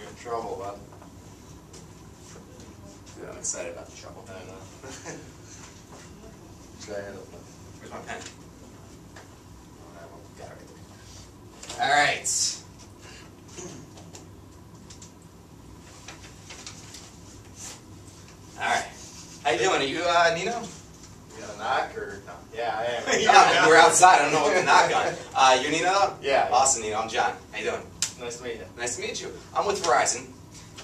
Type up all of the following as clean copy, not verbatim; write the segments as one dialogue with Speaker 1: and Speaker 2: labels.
Speaker 1: You're in trouble, bud.
Speaker 2: Dude, I'm excited about the trouble.
Speaker 1: I know. Try it.
Speaker 2: Where's my pen? Got it right there. Alright. Alright. How you doing? Are you, Nino?
Speaker 1: You got a knock or no? Yeah, I am.
Speaker 2: Yeah, we're outside. I don't know what to knock on. You're Nino though?
Speaker 1: Yeah.
Speaker 2: Awesome, Nino. I'm John. How you doing?
Speaker 1: Nice to meet you.
Speaker 2: Nice to meet you. I'm with Verizon.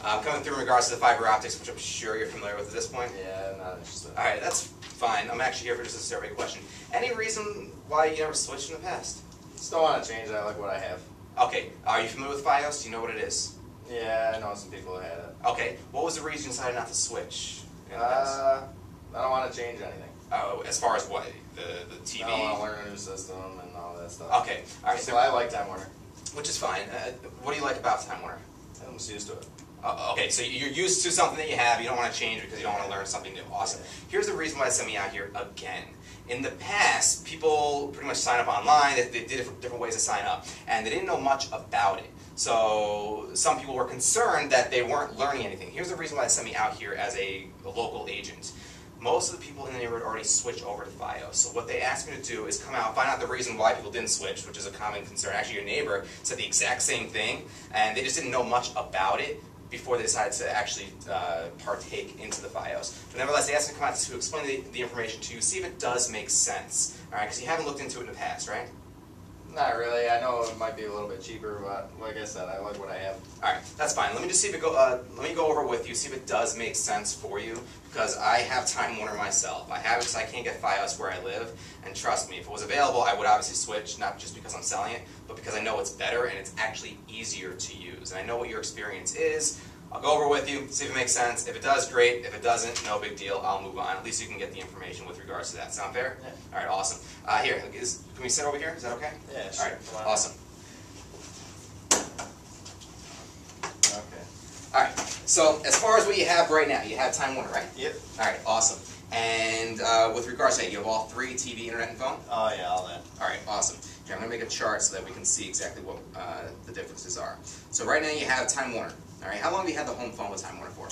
Speaker 2: Coming through in regards to the fiber optics, which I'm sure you're familiar with at this point.
Speaker 1: Yeah, not interested.
Speaker 2: Alright, that's fine. I'm actually here for just a survey question. Any reason why you never switched in the past?
Speaker 1: Just don't want to change it. I like what I have.
Speaker 2: Okay, are you familiar with Fios? Do you know what it is?
Speaker 1: Yeah, I know some people that had it.
Speaker 2: Okay, what was the reason you decided not to switch in the past?
Speaker 1: I don't want to change anything.
Speaker 2: Oh, as far as what? The TV?
Speaker 1: I don't want to learn a new system and all that stuff.
Speaker 2: Okay, alright,
Speaker 1: So I like Time Warner.
Speaker 2: which is fine. What do you like about Time Warner?
Speaker 1: I'm just used to it.
Speaker 2: Okay, so you're used to something that you have, you don't want to change because you don't want to learn something new. Awesome. Here's the reason why I sent me out here again. In the past, people pretty much sign up online, they did different ways to sign up, and they didn't know much about it. So some people were concerned that they weren't learning anything. Here's the reason why they sent me out here as a local agent. Most of the people in the neighborhood already switched over to Fios. So what they asked me to do is come out, find out the reason why people didn't switch, which is a common concern. Actually, your neighbor said the exact same thing, and they just didn't know much about it before they decided to actually partake into the Fios. But nevertheless, they asked me to come out to explain the information to you, see if it does make sense. All right, because you haven't looked into it in the past, right?
Speaker 1: Not really. I know it might be a little bit cheaper, but like I said, I like what I have.
Speaker 2: All right, that's fine. Let me just see if it let me go over it with you, see if it does make sense for you, because I have Time Warner myself. I have it because I can't get Fios where I live, and trust me, if it was available, I would obviously switch, not just because I'm selling it, but because I know it's better and it's actually easier to use. And I know what your experience is. I'll go over with you, see if it makes sense. If it does, great. If it doesn't, no big deal. I'll move on. At least you can get the information with regards to that. Sound fair?
Speaker 1: Yeah.
Speaker 2: All right, awesome. Here, can we sit over here? Is that okay?
Speaker 1: Yeah, sure.
Speaker 2: All right, awesome.
Speaker 1: Okay.
Speaker 2: All right, so as far as what you have right now, you have Time Warner, right?
Speaker 1: Yep.
Speaker 2: All right, awesome. And with regards to that, you have all three, TV, internet, and phone?
Speaker 1: Oh yeah, all that.
Speaker 2: All right, awesome. Here, I'm going to make a chart so that we can see exactly what the differences are. So right now you have Time Warner. All right, how long have you had the home phone with Time Warner for?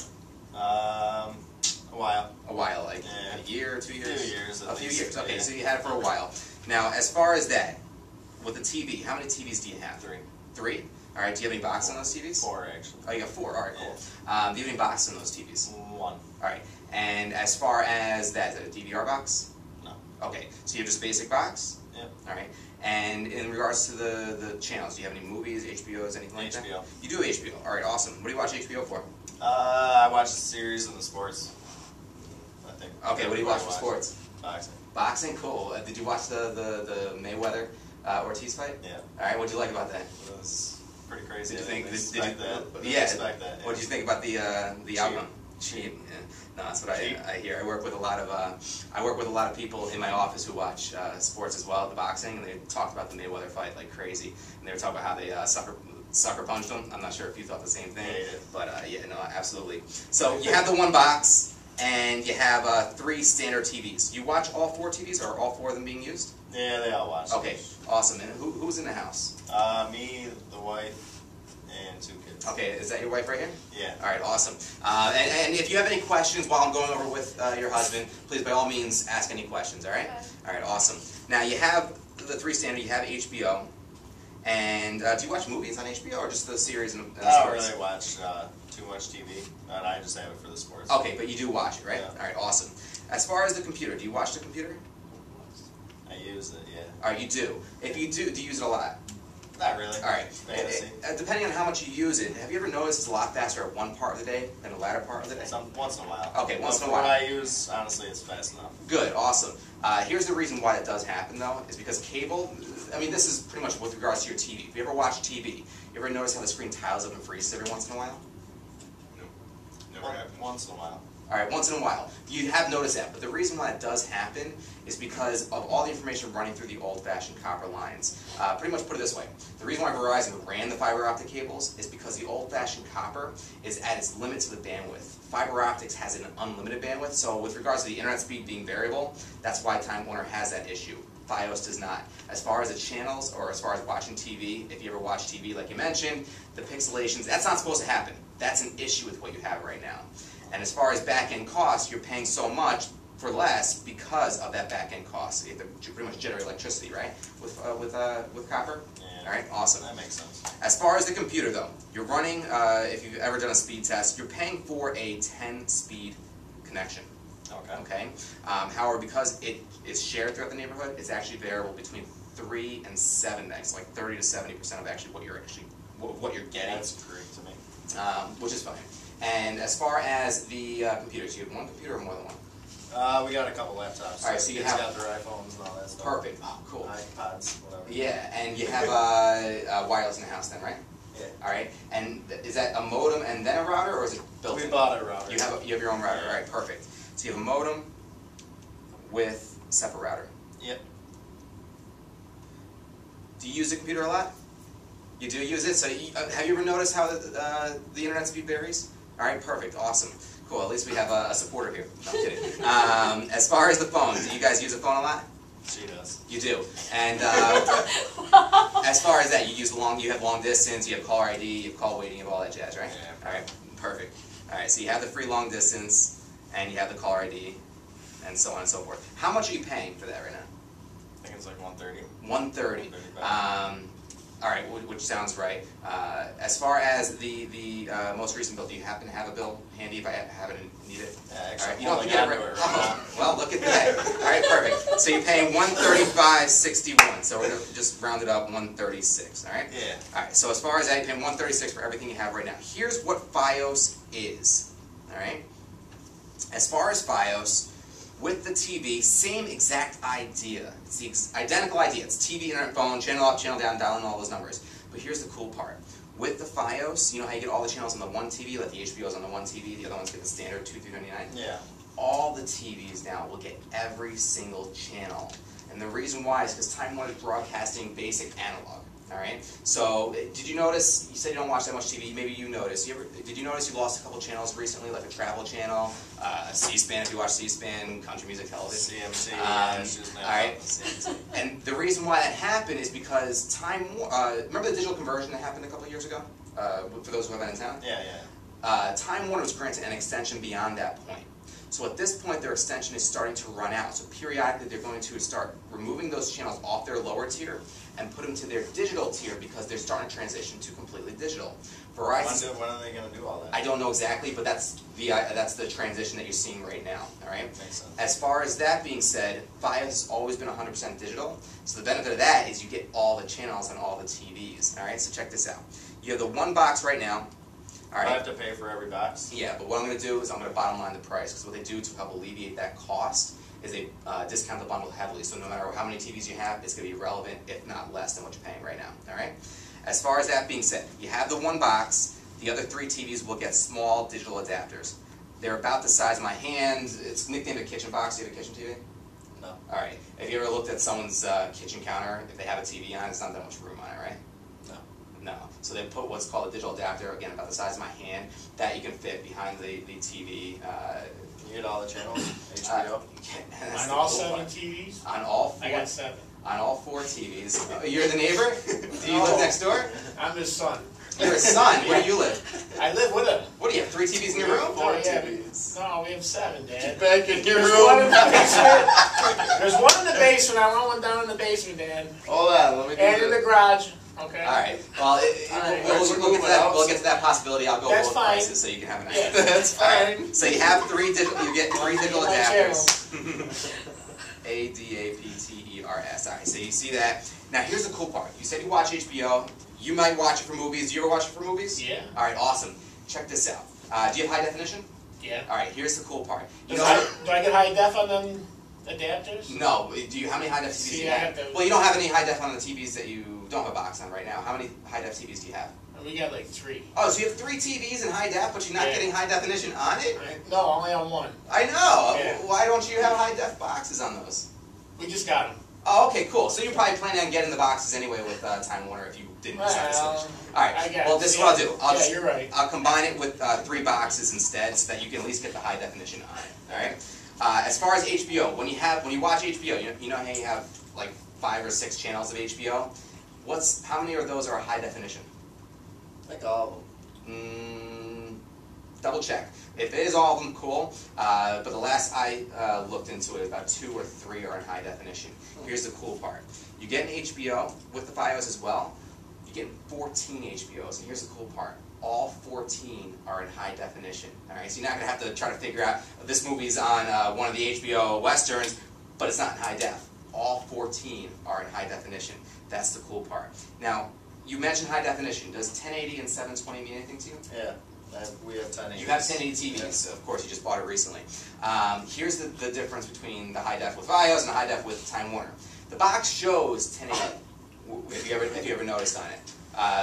Speaker 1: A while.
Speaker 2: A while, like
Speaker 1: Yeah.
Speaker 2: a year, 2 years?
Speaker 1: 2 years.
Speaker 2: A few years. Okay,
Speaker 1: Yeah.
Speaker 2: so you had it for a while. Now, as far as that, with the TV, how many TVs do you have?
Speaker 1: 3.
Speaker 2: 3? All right, do you have any boxes on those TVs?
Speaker 1: 4 actually.
Speaker 2: Oh, you got 4. All right, cool.
Speaker 1: Yeah.
Speaker 2: Do you have any boxes on those TVs?
Speaker 1: 1.
Speaker 2: All right, and as far as that, is it a DVR box?
Speaker 1: No.
Speaker 2: Okay, so you have just basic box?
Speaker 1: Yep.
Speaker 2: All right, and in regards to the channels, do you have any movies, HBOs, anything like that?
Speaker 1: HBO.
Speaker 2: You do have HBO. All right, awesome. What do you watch HBO for?
Speaker 1: I watched the series and the sports. I think.
Speaker 2: Okay, what do you watch for sports?
Speaker 1: Boxing.
Speaker 2: Boxing, cool. Did you watch the Mayweather Ortiz fight?
Speaker 1: Yeah.
Speaker 2: All right, what did you like about that?
Speaker 1: It was pretty crazy.
Speaker 2: Did you
Speaker 1: I
Speaker 2: think?
Speaker 1: didn't
Speaker 2: Did
Speaker 1: expect
Speaker 2: you?
Speaker 1: that. But I
Speaker 2: Yeah.
Speaker 1: didn't expect that. Yeah.
Speaker 2: What did you think about the outcome?
Speaker 1: Cheap.
Speaker 2: Yeah. No, that's what
Speaker 1: Cheap.
Speaker 2: I hear. I work with a lot of people in my office who watch sports as well, the boxing, and they talked about the Mayweather fight like crazy, and they were talking about how they sucker punched him. I'm not sure if you thought the same thing,
Speaker 1: Yeah, yeah.
Speaker 2: but yeah, no, absolutely. So you have the one box, and you have 3 standard TVs. You watch all 4 TVs, or are all 4 of them being used?
Speaker 1: Yeah, they all watched.
Speaker 2: Okay, awesome. And who's in the house?
Speaker 1: Me, the wife, and 2 kids.
Speaker 2: Okay, is that your wife right here?
Speaker 1: Yeah.
Speaker 2: All right, awesome. And if you have any questions while I'm going over with your husband, please by all means ask any questions, all right?
Speaker 3: Okay.
Speaker 2: All right, awesome. Now you have the 3 standard, you have HBO, and do you watch movies on HBO or just the series and
Speaker 1: I don't
Speaker 2: sports?
Speaker 1: really watch too much TV, and I just have it for the sports.
Speaker 2: Okay, but you do watch it, right?
Speaker 1: Yeah.
Speaker 2: All right, awesome. As far as the computer, do you watch the computer?
Speaker 1: I use it, yeah.
Speaker 2: All right, you do. If you do you use it a lot?
Speaker 1: Not really.
Speaker 2: All right.
Speaker 1: Fantasy.
Speaker 2: Depending on how much you use it, have you ever noticed it's a lot faster at one part of the day than the latter part of the day?
Speaker 1: Once in a while.
Speaker 2: Okay, once
Speaker 1: But
Speaker 2: in a
Speaker 1: for
Speaker 2: while.
Speaker 1: what I use, honestly, it's fast enough.
Speaker 2: Good, awesome. Here's the reason why it does happen, though, is because cable, I mean, this is pretty much with regards to your TV. If you ever watch TV, you ever notice how the screen tiles up and freezes every once in a while?
Speaker 4: No. Never happened.
Speaker 1: Once in a while.
Speaker 2: All right, once in a while. You have noticed that, but the reason why it does happen is because of all the information running through the old-fashioned copper lines. Pretty much put it this way. The reason why Verizon ran the fiber optic cables is because the old-fashioned copper is at its limit to the bandwidth. Fiber optics has an unlimited bandwidth, so with regards to the internet speed being variable, that's why Time Warner has that issue. Fios does not. As far as the channels, or as far as watching TV, if you ever watch TV like you mentioned, the pixelations, that's not supposed to happen. That's an issue with what you have right now. And as far as back-end costs, you're paying so much for less because of that back-end cost. You have to pretty much generate electricity, right, with copper?
Speaker 3: Yeah.
Speaker 2: All right, awesome.
Speaker 3: That makes sense.
Speaker 2: As far as the computer, though, you're running, if you've ever done a speed test, you're paying for a 10-speed connection. Okay. However, because it is shared throughout the neighborhood, it's actually variable between 3 and 7 megs, like 30 to 70% of actually what you're getting.
Speaker 3: That's great to me.
Speaker 2: Which is fine. And as far as the computers, you have one computer or more than one?
Speaker 3: We got a couple laptops.
Speaker 2: All right, so you
Speaker 3: kids
Speaker 2: have
Speaker 3: got their iPhones and all that stuff.
Speaker 2: Perfect. Oh, cool.
Speaker 3: iPods, whatever.
Speaker 2: Yeah, and you have wireless in the house then, right?
Speaker 3: Yeah.
Speaker 2: All right. And is that a modem and then a router, or is it built in?
Speaker 3: We bought a router.
Speaker 2: You have your own router. All right, perfect. So you have a modem with separate router.
Speaker 3: Yep.
Speaker 2: Do you use the computer a lot? You do use it? So have you ever noticed how the internet speed varies? All right, perfect, awesome. Cool, at least we have a supporter here. No, I'm kidding. As far as the phone, do you guys use a phone a lot?
Speaker 3: She does.
Speaker 2: You do. And as far as that, you have long distance, you have caller ID, you have call waiting, you have all that jazz, right?
Speaker 3: Yeah.
Speaker 2: All right, perfect. All right, so you have the free long distance, and you have the caller ID, and so on and so forth. How much are you paying for that right now?
Speaker 3: I think it's like 130.
Speaker 2: 130.
Speaker 3: 135.
Speaker 2: All right, which sounds right. As far as the most recent bill, do you happen to have a bill handy if I happen to need it?
Speaker 3: Yeah, actually,
Speaker 2: All right, you don't have to get it right.
Speaker 3: right
Speaker 2: Oh, well, look at that. All right, perfect. So you're paying $135.61. So we're gonna just round it up 136. All right.
Speaker 3: Yeah.
Speaker 2: All right. So as far as that, you're paying 136 for everything you have right now. Here's what Fios is. All right. As far as Fios, with the TV, same exact idea. It's the identical idea. It's TV, internet, phone, channel up, channel down, dialing all those numbers. But here's the cool part. With the Fios, you know how you get all the channels on the one TV, like the HBO's on the one TV, the other ones get the standard $2,399?
Speaker 3: Yeah.
Speaker 2: All the TVs now will get every single channel. And the reason why is because Time Warner is broadcasting basic analog. All right. So, did you notice? You said you don't watch that much TV. Maybe you noticed. Did you notice you lost a couple channels recently, like a travel channel, C-SPAN if you watch C-SPAN, country music television.
Speaker 3: CMC.
Speaker 2: All right. And the reason why that happened is because remember the digital conversion that happened a couple of years ago? For those who have been in town.
Speaker 3: Yeah, yeah.
Speaker 2: Time Warner was granted an extension beyond that point. So at this point, their extension is starting to run out. So periodically, they're going to start removing those channels off their lower tier and put them to their digital tier because they're starting to transition to completely digital. Verizon.
Speaker 3: When are they going to do all that?
Speaker 2: I don't know exactly, but that's the transition that you're seeing right now. All right.
Speaker 3: Makes sense.
Speaker 2: As far as that being said, Fios has always been 100% digital. So the benefit of that is you get all the channels on all the TVs. All right. So check this out. You have the one box right now. All right.
Speaker 3: I have to pay for every box?
Speaker 2: Yeah, but what I'm going to do is I'm going to bottom line the price, because what they do to help alleviate that cost is they discount the bundle heavily. So no matter how many TVs you have, it's going to be relevant, if not less than what you're paying right now. All right. As far as that being said, you have the one box. The other 3 TVs will get small digital adapters. They're about the size of my hand. It's nicknamed a kitchen box. Do you have a kitchen TV?
Speaker 3: No.
Speaker 2: All right. Have you ever looked at someone's kitchen counter? If they have a TV on, it's not that much room on it, right? No. So they put what's called a digital adapter, again about the size of my hand, that you can fit behind the TV.
Speaker 3: You get all the channels? HBO?
Speaker 5: On all 7 TVs?
Speaker 2: On all 4.
Speaker 5: I got 7.
Speaker 2: On all 4 TVs. You're the neighbor? Do you live next door?
Speaker 5: I'm his son.
Speaker 2: You're his son. Where do you live?
Speaker 5: I live with him.
Speaker 2: What do you have? 3 TVs in your room?
Speaker 5: 4 TVs. No, we have 7, Dad.
Speaker 3: Back in your
Speaker 5: There's
Speaker 3: room.
Speaker 5: one in the basement. There's one in the basement. I want one down in the basement, Dad.
Speaker 3: Hold on, let me do
Speaker 5: And in the garage. Okay.
Speaker 2: All right. Well, we'll get to that possibility. I'll go
Speaker 5: That's
Speaker 2: both
Speaker 5: fine.
Speaker 2: prices so you can have an
Speaker 5: Yeah.
Speaker 2: idea.
Speaker 3: That's
Speaker 2: All right.
Speaker 3: fine.
Speaker 2: So you have 3 digital. You get 3 digital
Speaker 5: My
Speaker 2: adapters. ADAPTERS. All right. So you see that. Now here's the cool part. You said you watch HBO. You might watch it for movies. Do you ever watch it for movies?
Speaker 5: Yeah.
Speaker 2: All right. Awesome. Check this out. Do you have high definition?
Speaker 5: Yeah.
Speaker 2: All right. Here's the cool part. You
Speaker 5: Do
Speaker 2: know.
Speaker 5: I get high def on them adapters?
Speaker 2: No. Do you? How many high def TVs do
Speaker 5: See,
Speaker 2: you
Speaker 5: I
Speaker 2: have?
Speaker 5: have to-
Speaker 2: Well, you don't have any high def on the TVs that you don't have a box on right now. How many high def TVs do you have?
Speaker 5: We got like 3.
Speaker 2: Oh, so you have 3 TVs in high def, but you're not
Speaker 5: Yeah.
Speaker 2: getting high definition on it?
Speaker 5: No, only on 1.
Speaker 2: I know.
Speaker 5: Yeah.
Speaker 2: Why don't you have high def boxes on those?
Speaker 5: We just got them.
Speaker 2: Oh, okay, cool. So you're probably planning on getting the boxes anyway with Time Warner if you didn't decide to switch. All right.
Speaker 5: I guess.
Speaker 2: Well, this is what I'll do.
Speaker 5: Yeah, you're right.
Speaker 2: I'll combine it with 3 boxes instead, so that you can at least get the high definition on it. All right. As far as HBO, when you watch HBO, you know how you have like 5 or 6 channels of HBO. How many of those are high definition?
Speaker 3: I think all of them.
Speaker 2: Double check. If it is all of them, cool. But the last I looked into it, about 2 or 3 are in high definition. Here's the cool part. You get an HBO with the Fios as well. You get 14 HBOs, and here's the cool part. All 14 are in high definition. All right, so you're not going to have to try to figure out this movie's on one of the HBO Westerns, but it's not in high def. All 14 are in high definition. That's the cool part. Now, you mentioned high definition. Does 1080 and 720 mean anything to you?
Speaker 3: Yeah. We have 1080.
Speaker 2: You have 1080 TVs, of course. You just bought it recently. Here's the difference between the high def with Fios and the high def with Time Warner. The box shows 1080. If you ever noticed on it.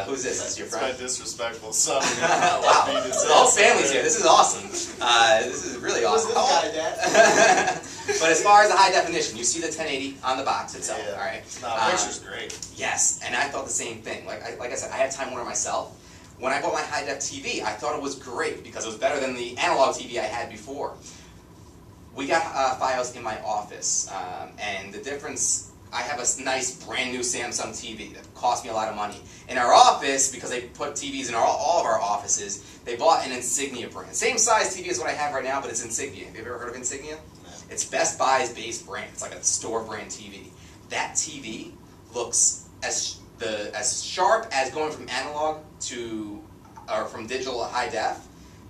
Speaker 2: Who's this? Is this your friend?
Speaker 3: It's my disrespectful son.
Speaker 2: Wow. The whole family's here. This is awesome. This is really awesome.
Speaker 3: Who's this guy, Dad?
Speaker 2: But as far as the high definition, you see the 1080 on the box itself.
Speaker 3: Yeah.
Speaker 2: All right.
Speaker 3: The picture's great.
Speaker 2: Yes, and I thought the same thing. Like I said, I have Time Warner myself. When I bought my high def TV, I thought it was great because it was better than the analog TV I had before. We got Fios in my office, and the difference. I have a nice brand new Samsung TV that cost me a lot of money. In our office, because they put TVs in all of our offices, they bought an Insignia brand. Same size TV as what I have right now, but it's Insignia. Have you ever heard of Insignia?
Speaker 3: No.
Speaker 2: It's Best Buy's base brand. It's like a store brand TV. That TV looks as sharp as going from analog or from digital to high def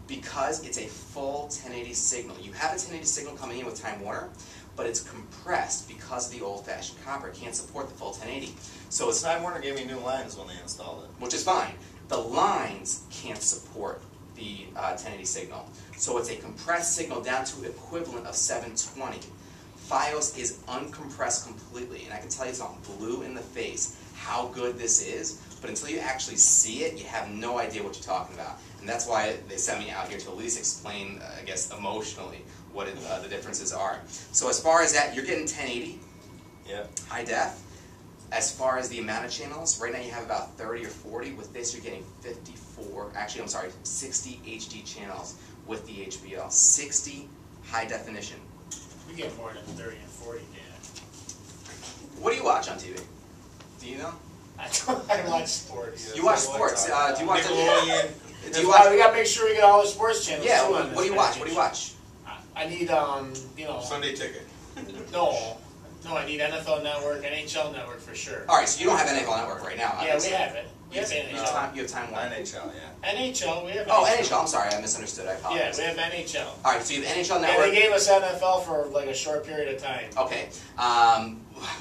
Speaker 2: because it's a full 1080 signal. You have a 1080 signal coming in with Time Warner, but it's compressed because of the old-fashioned copper. It can't support the full 1080. So it's
Speaker 3: Time Warner gave me new lines when they installed it.
Speaker 2: which is fine. The lines can't support the 1080 signal. So it's a compressed signal down to equivalent of 720. Fios is uncompressed completely, and I can tell you it's on blue in the face how good this is, but until you actually see it, you have no idea what you're talking about. And that's why they sent me out here to at least explain, I guess, emotionally what the differences are. So as far as that, you're getting 1080, high def. As far as the amount of channels, right now you have about 30 or 40. With this, you're getting 60 HD channels with the HBO. 60 high definition.
Speaker 5: We get more than 30 and 40, Dan.
Speaker 2: What do you watch on TV? Do you know?
Speaker 5: I watch sports.
Speaker 2: You watch sports. Do you watch
Speaker 4: Nickelodeon.
Speaker 2: Do you watch?
Speaker 5: We gotta make sure we get all the sports channels.
Speaker 2: Yeah.
Speaker 5: too
Speaker 2: What
Speaker 5: on
Speaker 2: do
Speaker 5: this
Speaker 2: you watch?
Speaker 5: package.
Speaker 2: What do you watch?
Speaker 5: I need
Speaker 4: Sunday ticket.
Speaker 5: no, I need NFL Network, NHL Network for sure.
Speaker 2: All right. So you don't have NFL Network right now.
Speaker 5: Yeah, we
Speaker 2: obviously.
Speaker 5: have it. We have
Speaker 2: You
Speaker 5: NHL.
Speaker 2: have Time Warner.
Speaker 3: NHL, yeah.
Speaker 5: NHL, we have.
Speaker 2: Oh, NHL. I'm sorry. I misunderstood. I
Speaker 5: Yeah,
Speaker 2: apologize.
Speaker 5: we have NHL.
Speaker 2: All right. So you have NHL
Speaker 5: And
Speaker 2: Network.
Speaker 5: they gave us NFL for like a short period of time.
Speaker 2: Okay.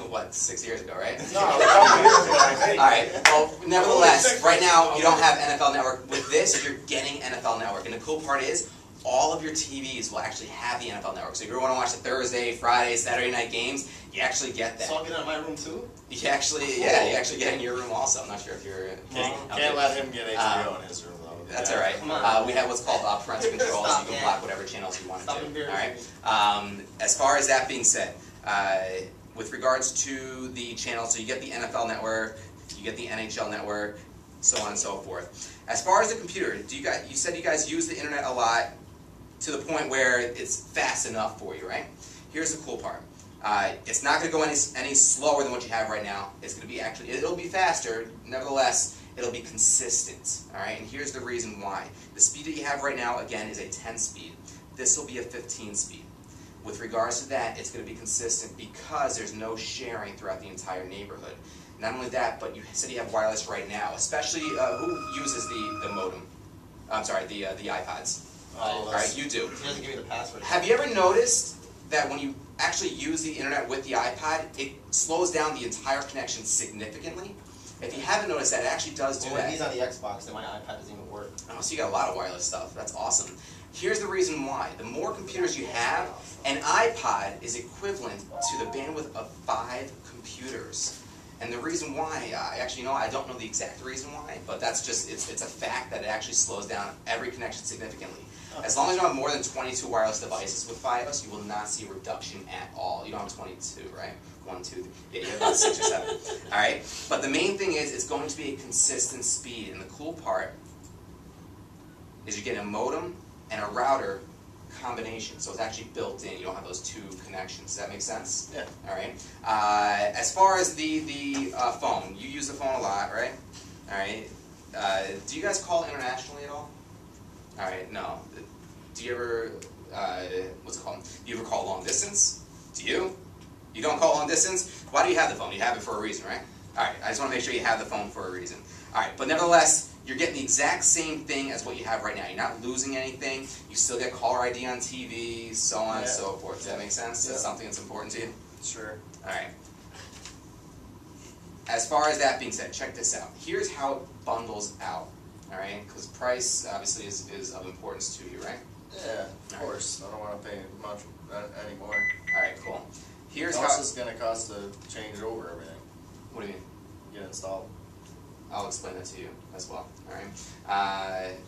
Speaker 2: What? 6 years ago, right?
Speaker 5: No, a couple years ago, I think.
Speaker 2: All right. Well, nevertheless, right now you don't have NFL Network. With this, you're getting NFL Network, and the cool part is, all of your TVs will actually have the NFL Network. So if you want to watch the Thursday, Friday, Saturday night games, you actually get that.
Speaker 3: So I'll get it in my room too?
Speaker 2: You actually, yeah, you actually get it in your room also. I'm not sure if you're.
Speaker 3: Can't let him get HBO in his room though.
Speaker 2: That's all right.
Speaker 3: Come on.
Speaker 2: We have what's called parental control, so you can block whatever channels you want to. All right. As far as that being said, with regards to the channels, so you get the NFL Network, you get the NHL Network, so on and so forth. As far as the computer, you said you guys use the internet a lot to the point where it's fast enough for you, right? Here's the cool part. It's not going to go any slower than what you have right now. It's going to be it'll be faster. Nevertheless, it'll be consistent. All right, and here's the reason why. The speed that you have right now, again, is a 10 speed. This will be a 15 speed. With regards to that, it's going to be consistent because there's no sharing throughout the entire neighborhood. Not only that, but you said you have wireless right now, especially who uses the modem? I'm sorry, the iPods. All right, you do.
Speaker 3: He doesn't give me the password.
Speaker 2: Have you ever noticed that when you actually use the internet with the iPod, it slows down the entire connection significantly? If you haven't noticed that, it actually does do
Speaker 3: When
Speaker 2: that.
Speaker 3: he's on the Xbox, then my iPad doesn't even work.
Speaker 2: Oh, so you got a lot of wireless stuff. That's awesome. Here's the reason why. The more computers you have, an iPod is equivalent to the bandwidth of 5 computers. And the reason why, I don't know the exact reason why, but that's just, it's a fact that it actually slows down every connection significantly. As long as you don't have more than 22 wireless devices with Fios, you will not see a reduction at all. You don't have 22, right? 1, 2, 3. Yeah, you have about 6 or 7. All right? But the main thing is, it's going to be a consistent speed. And the cool part is you're getting a modem and a router combination, so it's actually built in. You don't have those two connections. Does that make sense?
Speaker 3: Yeah.
Speaker 2: All right. As far as the phone, you use the phone a lot, right? All right. Do you guys call internationally at all? All right. No. Do you ever what's it called? Do you ever call long distance? Do you? You don't call long distance? Why do you have the phone? You have it for a reason, right? All right. I just want to make sure you have the phone for a reason. All right. But nevertheless, you're getting the exact same thing as what you have right now. You're not losing anything. You still get caller ID on TV, so on and so forth. Does that make sense? That's something that's important to you?
Speaker 3: Sure.
Speaker 2: All right. As far as that being said, check this out. Here's how it bundles out. All right? Because price obviously is of importance to you, right?
Speaker 3: Yeah, of course. I don't want to pay much anymore.
Speaker 2: All right, cool. Here's
Speaker 3: How
Speaker 2: how.
Speaker 3: much is going to cost to change over everything?
Speaker 2: What do you mean?
Speaker 3: Get installed.
Speaker 2: I'll explain that to you as well. All right,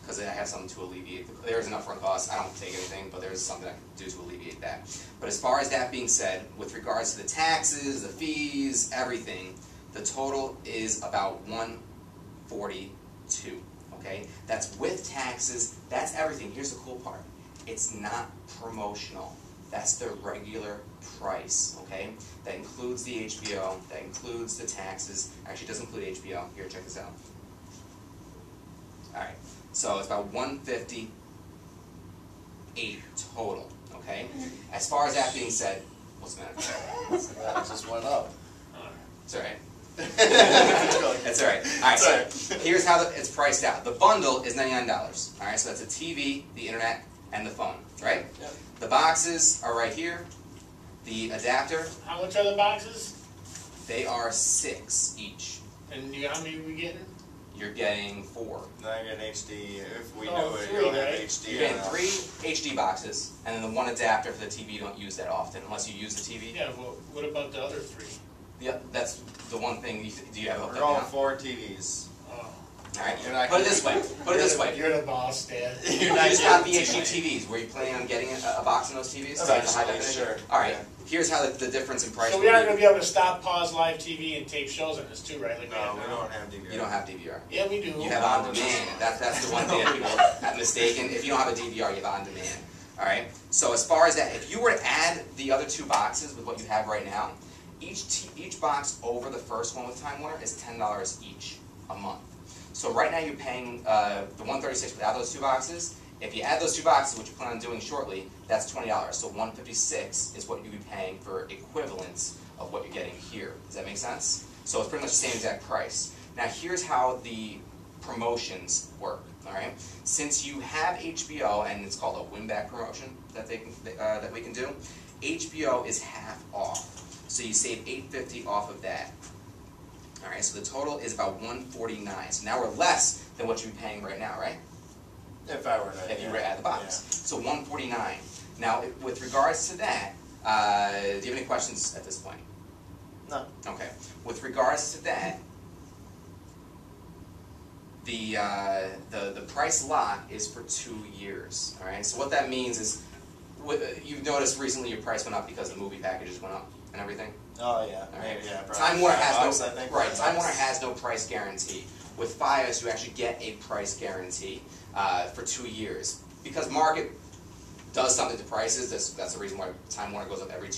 Speaker 2: because I have something to alleviate. There's an upfront cost. I don't take anything, but there's something I can do to alleviate that. But as far as that being said, with regards to the taxes, the fees, everything, the total is about $142. Okay, that's with taxes. That's everything. Here's the cool part. It's not promotional. That's the regular price, okay? That includes the HBO, that includes the taxes. Actually, it doesn't include HBO. Here, check this out. All right, so it's about $158 total, okay? As far as that being said, what's the matter?
Speaker 3: That just went up.
Speaker 2: It's all right. That's all right. All right, so here's how it's priced out. The bundle is $99. All right, so that's a TV, the internet, and the phone, right?
Speaker 3: Yep.
Speaker 2: The boxes are right here. The adapter,
Speaker 5: How much are the boxes?
Speaker 2: they are 6 each.
Speaker 5: And how many are we getting?
Speaker 2: You're getting 4.
Speaker 3: Now I get HD. If we
Speaker 5: Oh,
Speaker 3: do it,
Speaker 5: 3,
Speaker 3: you'll have
Speaker 5: right?
Speaker 3: HD.
Speaker 2: You're getting
Speaker 3: now.
Speaker 2: 3 HD boxes, and then the 1 adapter for the TV you don't use that often, unless you use the TV.
Speaker 5: Yeah, well, what about the other 3?
Speaker 2: Yeah, that's the one thing. Do you have hooked
Speaker 3: We're
Speaker 2: up
Speaker 3: going
Speaker 2: now?
Speaker 3: 4 TVs.
Speaker 5: Oh.
Speaker 2: All right.
Speaker 3: You're not
Speaker 2: Put it
Speaker 3: gonna-
Speaker 2: this way. Put it this way.
Speaker 5: You're the boss, Dad.
Speaker 2: You just got VHD TVs. Were you planning on getting a box of those TVs?
Speaker 3: Eventually, sure.
Speaker 2: All right.
Speaker 3: Yeah.
Speaker 2: Here's how the difference in price.
Speaker 5: So we aren't going to be able to stop, pause live TV and tape shows on this too, right? Like
Speaker 3: No, we
Speaker 5: now?
Speaker 3: don't have DVR.
Speaker 2: You don't have DVR.
Speaker 5: Yeah, we do.
Speaker 2: You have on demand. That's the one thing that people have mistaken. If you don't have a DVR, you have on demand. All right. So as far as that, if you were to add the other 2 boxes with what you have right now, each box over the first one with Time Warner is $10 each a month. So right now you're paying the $136 without those 2 boxes. If you add those 2 boxes, which you plan on doing shortly, that's $20. So $156 is what you'd be paying for equivalence of what you're getting here. Does that make sense? So it's pretty much the same exact price. Now here's how the promotions work. All right. Since you have HBO, and it's called a win-back promotion that that we can do, HBO is half off. So you save $850 off of that. All right. So the total is about $149. So now we're less than what you're paying right now, right?
Speaker 3: If I were to.
Speaker 2: If you were to add the box.
Speaker 3: Yeah.
Speaker 2: So $149. Now, with regards to that, do you have any questions at this point?
Speaker 3: No.
Speaker 2: Okay. With regards to that, the price lock is for 2 years. All right. So what that means is, you've noticed recently your price went up because the movie packages went up and everything.
Speaker 3: Oh yeah.
Speaker 2: All right.
Speaker 3: Maybe, yeah.
Speaker 2: Time Warner has
Speaker 3: $5,
Speaker 2: no
Speaker 3: I think,
Speaker 2: right.
Speaker 3: $5.
Speaker 2: Time Warner has no price guarantee. With Fios, you actually get a price guarantee for 2 years because market does something to prices. That's the reason why Time Warner goes up every 2